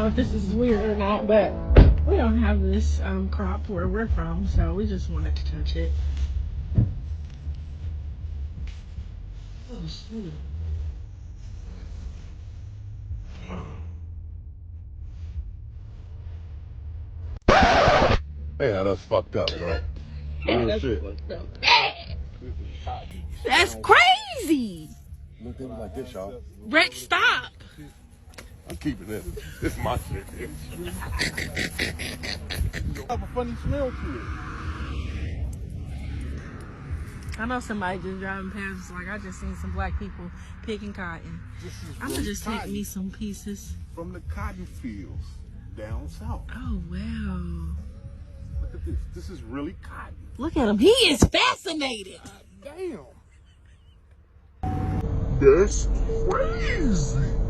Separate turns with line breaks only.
know if this is weird or not, but we don't have this crop where we're from, so we just wanted to touch it. Oh, shit.
Yeah, that's fucked up, bro.
That's
shit.
fucked up. That's crazy.
Look things like this, y'all.
Rex, stop.
I'm keeping this. This is my shit. Have a funny smell to it.
I know somebody just driving past, like I just seen some black people picking cotton. I'm gonna just take me some pieces.
From the cotton fields down south.
Oh, wow.
Look at this. This is really cotton.
Look at him. He is fascinated.
Damn. That's crazy.